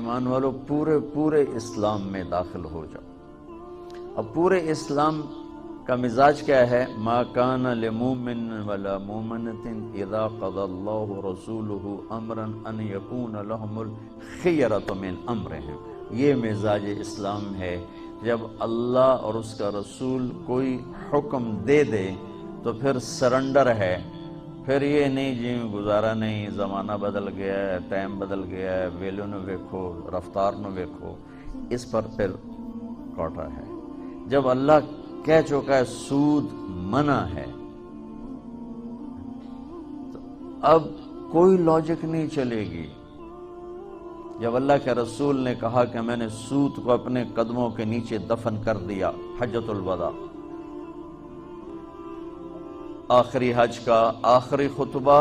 ایمان والو پورے اسلام میں داخل ہو جاؤ۔ اب پورے اسلام کا مزاج کیا ہے؟ ما کان لمؤمن ولا مؤمنۃ اذا قضى اللہ ورسولہ امرا ان یکون لهم الخیرۃ من امرهم۔ یہ مزاج اسلام ہے، جب اللہ اور اس کا رسول کوئی حکم دے دے تو پھر سرنڈر ہے، پھر یہ نہیں جی گزارا نہیں، زمانہ بدل گیا ہے، ٹائم بدل گیا ہے، ویلو نو ویکھو، رفتار نو ویکھو، اس پر پھر کوٹا ہے۔ جب اللہ کہہ چکا ہے سود منع ہے، تو اب کوئی لاجک نہیں چلے گی۔ جب اللہ کے رسول نے کہا کہ میں نے سود کو اپنے قدموں کے نیچے دفن کر دیا، حجۃ الوداع، آخری حج کا آخری خطبہ،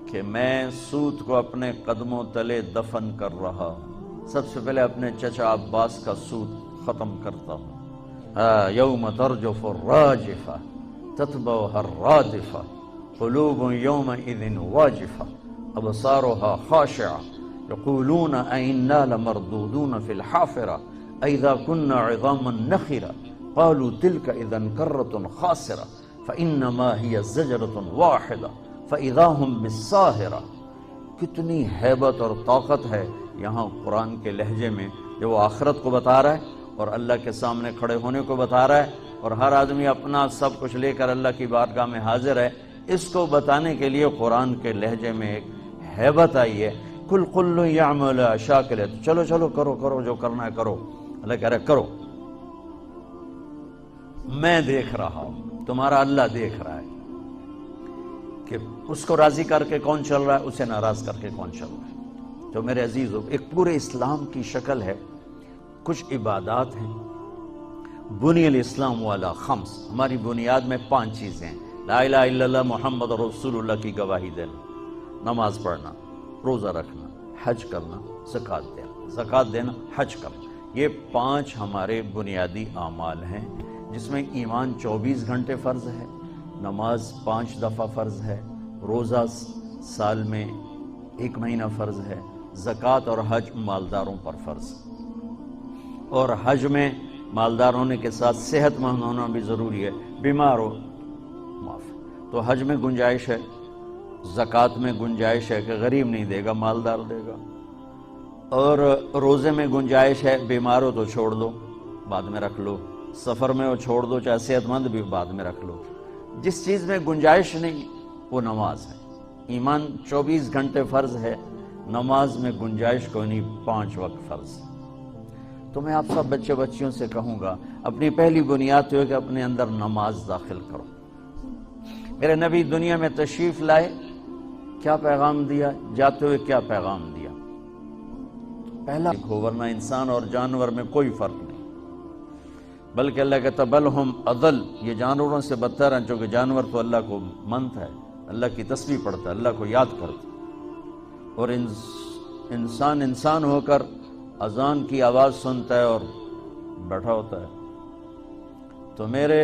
کہ میں سود کو اپنے قدموں تلے دفن کر رہا ہوں، سب سے پہلے اپنے چچا عباس کا سود ختم کرتا ہوں۔ یوم ترجف الراجفہ تتبعها الرادفہ قلوب یومئذ واجفہ ابصارها خاشعہ یقولون ائنا لمردودون فی الحافرہ اذا كنا عظاما نخرہ قالوا تلک اذا کرۃ خاسرہ فانما هی زجرۃ واحدہ فاذا هم بالساہرہ۔ کتنی ہیبت اور طاقت ہے یہاں قرآن کے لہجے میں، جو وہ آخرت کو بتا رہا ہے اور اللہ کے سامنے کھڑے ہونے کو بتا رہا ہے، اور ہر آدمی اپنا سب کچھ لے کر اللہ کی بارگاہ میں حاضر ہے۔ اس کو بتانے کے لیے قرآن کے لہجے میں ایک ہیبت آئی ہے۔ کل یعمل شاکلہ، چلو چلو کرو جو کرنا ہے کرو۔ اللہ کہہ رہا ہے کرو، میں دیکھ رہا ہوں، تمہارا اللہ دیکھ رہا ہے کہ اس کو راضی کر کے کون چل رہا ہے، اسے ناراض کر کے کون چل رہا ہے۔ تو میرے عزیزو، ایک پورے اسلام کی شکل ہے، کچھ عبادات ہیں۔ بنی الاسلام والا خمس، ہماری بنیاد میں 5 چیزیں ہیں۔ لا الہ الا اللہ محمد رسول اللہ کی گواہی دینا، نماز پڑھنا، روزہ رکھنا، حج کرنا، زکوٰۃ دینا، حج کرنا، یہ 5 ہمارے بنیادی اعمال ہیں، جس میں ایمان 24 گھنٹے فرض ہے، نماز 5 دفعہ فرض ہے، روزہ سال میں 1 مہینہ فرض ہے، زکوٰۃ اور حج مالداروں پر فرض ہے، اور حج میں مالدار ہونے کے ساتھ صحت مند ہونا بھی ضروری ہے، بیمار ہو معاف۔ تو حج میں گنجائش ہے، زکوٰۃ میں گنجائش ہے کہ غریب نہیں دے گا، مالدار دے گا، اور روزے میں گنجائش ہے، بیمار ہو تو چھوڑ دو، بعد میں رکھ لو، سفر میں ہو چھوڑ دو، چاہے صحت مند بھی بعد میں رکھ لو۔ جس چیز میں گنجائش نہیں وہ نماز ہے۔ ایمان 24 گھنٹے فرض ہے، نماز میں گنجائش کوئی نہیں، 5 وقت فرض ہے۔ تو میں آپ سب بچے بچیوں سے کہوں گا، اپنی پہلی بنیاد تو ہے کہ اپنے اندر نماز داخل کرو۔ میرے نبی دنیا میں تشریف لائے، کیا پیغام دیا؟ جاتے ہوئے کیا پیغام دیا؟ پہلا ہو، ورنہ انسان اور جانور میں کوئی فرق نہیں، بلکہ اللہ کہتا بل ہم اضل، یہ جانوروں سے بدتر ہیں، چونکہ جانور تو اللہ کو منت ہے، اللہ کی تسبیح پڑھتا ہے، اللہ کو یاد کرتا ہے، اور انسان ہو کر اذان کی آواز سنتا ہے اور بیٹھا ہوتا ہے۔ تو میرے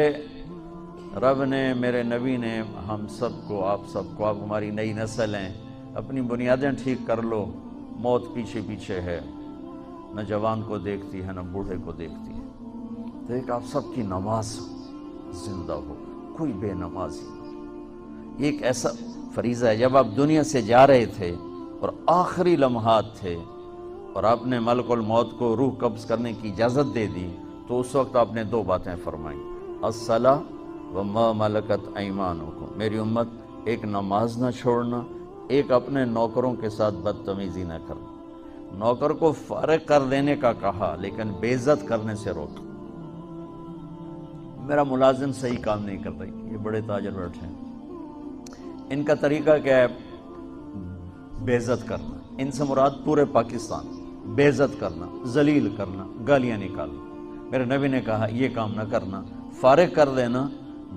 رب نے، میرے نبی نے ہم سب کو، آپ سب کو، آپ ہماری نئی نسل ہیں، اپنی بنیادیں ٹھیک کر لو، موت پیچھے پیچھے ہے، نہ جوان کو دیکھتی ہے نہ بوڑھے کو دیکھتی ہے۔ تو ایک آپ سب کی نماز زندہ ہو، کوئی بے نمازی نہ۔ ایک ایسا فریضہ ہے، جب آپ دنیا سے جا رہے تھے اور آخری لمحات تھے اور آپ نے ملک الموت کو روح قبض کرنے کی اجازت دے دی، تو اس وقت آپ نے 2 باتیں فرمائیں، الصلاۃ وما ملکت ایمانکم، میری امت ایک نماز نہ چھوڑنا، ایک اپنے نوکروں کے ساتھ بدتمیزی نہ کرنا۔ نوکر کو فارغ کر دینے کا کہا، لیکن بے عزت کرنے سے روکا۔ میرا ملازم صحیح کام نہیں کر رہی، یہ بڑے تاجر بیٹھے ہیں، ان کا طریقہ کیا ہے؟ بے عزت کرنا۔ ان سے مراد پورے پاکستان، بے عزت کرنا، ذلیل کرنا، گالیاں نکالنا۔ میرے نبی نے کہا یہ کام نہ کرنا، فارغ کر دینا،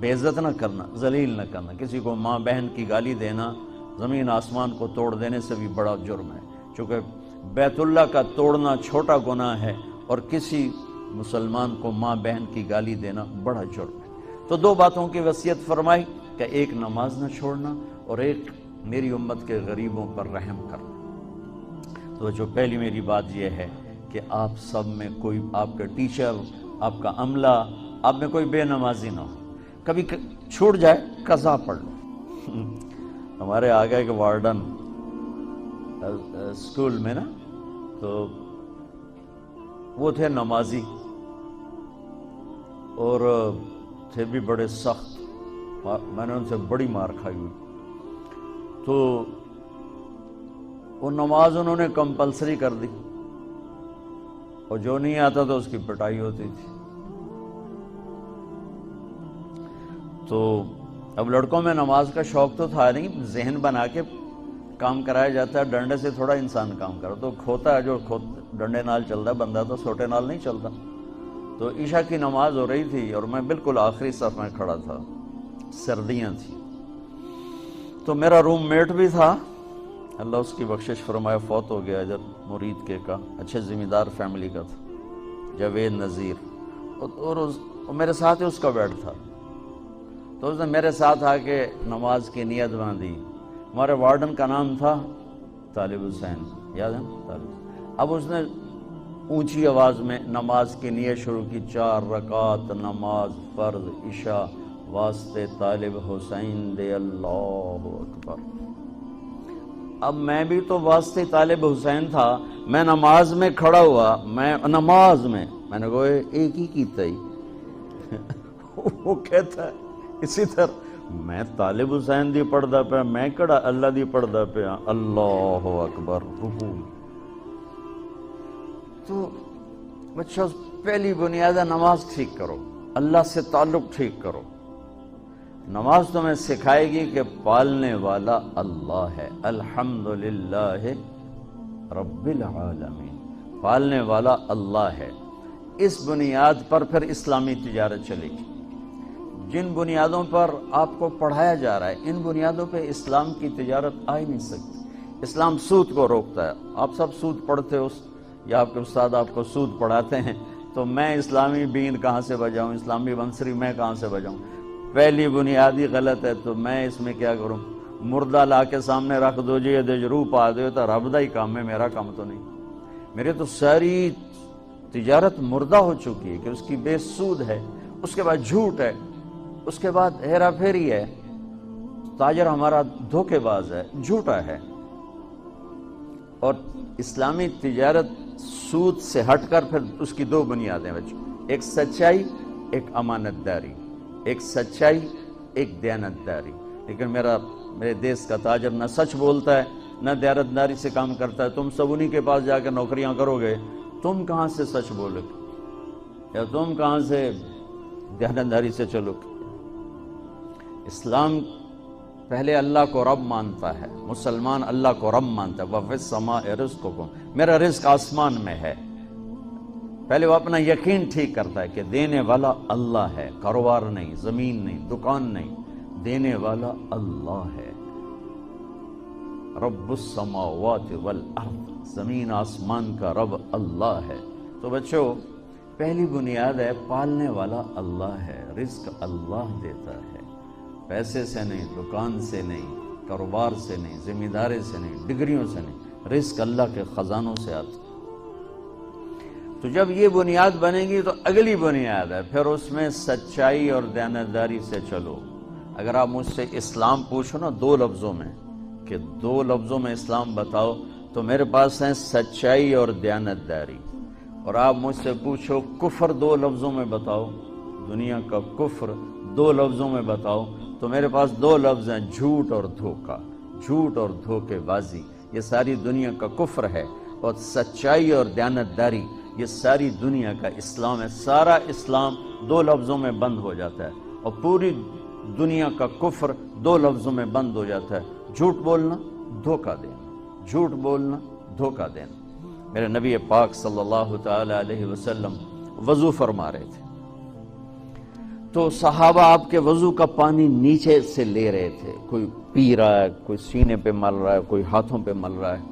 بے عزت نہ کرنا، ذلیل نہ کرنا۔ کسی کو ماں بہن کی گالی دینا زمین آسمان کو توڑ دینے سے بھی بڑا جرم ہے، چونکہ بیت اللہ کا توڑنا چھوٹا گناہ ہے اور کسی مسلمان کو ماں بہن کی گالی دینا بڑا جرم ہے۔ تو 2 باتوں کی وصیت فرمائی کہ ایک نماز نہ چھوڑنا اور ایک میری امت کے غریبوں پر رحم کرنا۔ تو جو پہلی میری بات یہ ہے کہ آپ سب میں کوئی آپ کا ٹیچر، آپ کا عملہ، آپ میں کوئی بے نمازی نہ ہو. کبھی چھوٹ جائے قضا پڑھ لو. ہمارے آگے ایک وارڈن اسکول میں نا، تو وہ تھے نمازی اور تھے بھی بڑے سخت. میں نے ان سے بڑی مار کھائی ہوئی. تو وہ نماز انہوں نے کمپلسری کر دی، اور جو نہیں آتا تو اس کی پٹائی ہوتی تھی. تو اب لڑکوں میں نماز کا شوق تو تھا نہیں، ذہن بنا کے کام کرایا جاتا ہے. ڈنڈے سے تھوڑا انسان کام کرو تو کھوتا ہے، جو ڈنڈے نال چلتا ہے بندہ تو سوٹے نال نہیں چلتا. تو عشاء کی نماز ہو رہی تھی اور میں بالکل آخری صف میں کھڑا تھا. سردیاں تھیں. تو میرا روم میٹ بھی تھا، اللہ اس کی بخشش فرمائے، فوت ہو گیا ادھر مرید کے کا، اچھے ذمہ دار فیملی کا تھا، جاوید نذیر. اور میرے ساتھ ہی اس کا بیڈ تھا. تو اس نے میرے ساتھ آ کے نماز کی نیت باندھی. ہمارے وارڈن کا نام تھا طالب حسین، یاد ہے طالب. اب اس نے اونچی آواز میں نماز کی نیت شروع کی، 4 رکعت نماز فرض عشاء واسطے طالب حسین دے اللہ اکبر. اب میں بھی تو واسطے طالب حسین تھا. میں نماز میں کھڑا ہوا، میں نماز میں نے کہا ایک ہی کیتا ہی. وہ کہتا ہے اسی طرح میں طالب حسین دی پڑھدا پیا، میں کڑا اللہ دی پڑھدا پیا. اللہ اکبر. رکوع. تو بچوں پہلی بنیاد ہے نماز ٹھیک کرو، اللہ سے تعلق ٹھیک کرو. نماز تمہیں سکھائے گی کہ پالنے والا اللہ ہے. الحمدللہ رب العالمین. پالنے والا اللہ ہے. اس بنیاد پر پھر اسلامی تجارت چلے گی. جن بنیادوں پر آپ کو پڑھایا جا رہا ہے، ان بنیادوں پہ اسلام کی تجارت آ ہی نہیں سکتی. اسلام سود کو روکتا ہے. آپ سب سود پڑھتے ہو یا آپ کے استاد آپ کو سود پڑھاتے ہیں، تو میں اسلامی بین کہاں سے بجاؤں، اسلامی بنسری میں کہاں سے بجاؤں؟ پہلی بنیادی غلط ہے. تو میں اس میں کیا کروں؟ مردہ لا کے سامنے رکھ دو جی روح پا دو تو رب دا ہی کام ہے، میرا کام تو نہیں. میرے تو ساری تجارت مردہ ہو چکی ہے کہ اس کی بے سود ہے، اس کے بعد جھوٹ ہے، اس کے بعد ہیرا پھیری ہے. تاجر ہمارا دھوکے باز ہے، جھوٹا ہے. اور اسلامی تجارت سود سے ہٹ کر پھر اس کی 2 بنیادیں بچوں، ایک سچائی، ایک امانت داری. ایک سچائی، ایک دیانت داری. لیکن میرے دیس کا تاجر نہ سچ بولتا ہے نہ دیانت داری سے کام کرتا ہے. تم سب انہی کے پاس جا کے نوکریاں کرو گے، تم کہاں سے سچ بولو گے یا تم کہاں سے دیانت داری سے چلو گے؟ اسلام پہلے اللہ کو رب مانتا ہے. مسلمان اللہ کو رب مانتا ہے. وَفِي السَّمَاءِ رِزْقُكُمْ، میرا رزق آسمان میں ہے. پہلے وہ اپنا یقین ٹھیک کرتا ہے کہ دینے والا اللہ ہے، کاروبار نہیں، زمین نہیں، دکان نہیں، دینے والا اللہ ہے. رب السماوات والارض، زمین آسمان کا رب اللہ ہے. تو بچوں پہلی بنیاد ہے پالنے والا اللہ ہے. رزق اللہ دیتا ہے، پیسے سے نہیں، دکان سے نہیں، کاروبار سے نہیں، ذمہ داری سے نہیں، ڈگریوں سے نہیں. رزق اللہ کے خزانوں سے آتا. تو جب یہ بنیاد بنے گی تو اگلی بنیاد ہے پھر اس میں سچائی اور دیانتداری سے چلو. اگر آپ مجھ سے اسلام پوچھو نا 2 لفظوں میں کہ 2 لفظوں میں اسلام بتاؤ، تو میرے پاس ہیں سچائی اور دیانتداری. اور آپ مجھ سے پوچھو کفر 2 لفظوں میں بتاؤ، دنیا کا کفر 2 لفظوں میں بتاؤ، تو میرے پاس 2 لفظ ہیں، جھوٹ اور دھوکہ. جھوٹ اور دھوکے بازی یہ ساری دنیا کا کفر ہے. اور سچائی اور دیانتداری یہ ساری دنیا کا اسلام ہے. سارا اسلام 2 لفظوں میں بند ہو جاتا ہے اور پوری دنیا کا کفر 2 لفظوں میں بند ہو جاتا ہے. جھوٹ بولنا، دھوکہ دینا. جھوٹ بولنا، دھوکہ دینا. میرے نبی پاک صلی اللہ تعالی علیہ وسلم وضو فرما رہے تھے، تو صحابہ آپ کے وضو کا پانی نیچے سے لے رہے تھے. کوئی پی رہا ہے، کوئی سینے پہ مل رہا ہے، کوئی ہاتھوں پہ مل رہا ہے.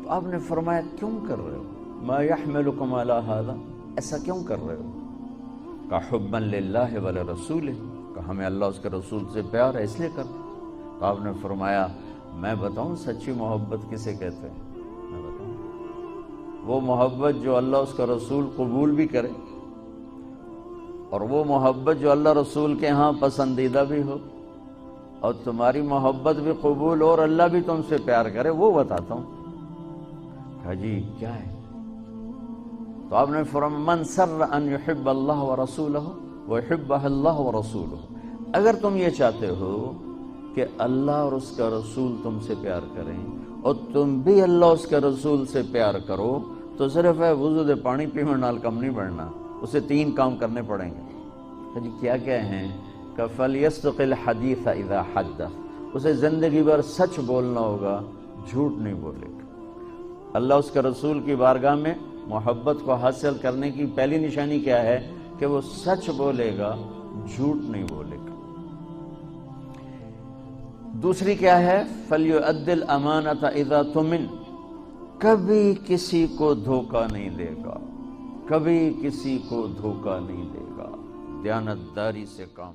تو آپ نے فرمایا کیوں کر رہے ہو؟ ما یحملکم علی ھذا، ایسا کیوں کر رہے ہو؟ کہ حبا للہ ولرسولہ، کہ ہمیں اللہ اس کے رسول سے پیار ہے اس لیے کر. تو آپ نے فرمایا میں بتاؤں سچی محبت کسے کہتے ہیں؟ میں بتاؤں. وہ محبت جو اللہ اس کا رسول قبول بھی کرے، اور وہ محبت جو اللہ رسول کے ہاں پسندیدہ بھی ہو، اور تمہاری محبت بھی قبول ہو اور اللہ بھی تم سے پیار کرے، وہ بتاتا ہوں۔ کہا جی کیا ہے؟ تو آپ نے فرمایا من سر ان یحب اللہ ورسولہ ویحبہ اللہ ورسولہ، اگر تم یہ چاہتے ہو کہ اللہ اور اس کا رسول تم سے پیار کریں اور تم بھی اللہ اس کے رسول سے پیار کرو، تو صرف ہے وضو دے پانی پینے نال کم نہیں بڑھنا، اسے 3 کام کرنے پڑیں گے۔ جی کیا کیا ہیں؟ کہ فَلْيَصْدِقِ الْحَدِيثَ إِذَا حَدَّثَ، اسے زندگی بھر سچ بولنا ہوگا، جھوٹ نہیں بولے گا۔ اللہ اس کے رسول کی بارگاہ میں محبت کو حاصل کرنے کی پہلی نشانی کیا ہے؟ کہ وہ سچ بولے گا، جھوٹ نہیں بولے گا۔ دوسری کیا ہے؟ فَلْيُؤَدِّ الْأَمَانَةَ إِذَا تُمِنَ، کبھی کسی کو دھوکہ نہیں دے گا، کبھی کسی کو دھوکہ نہیں دے گا، دیانتداری سے کام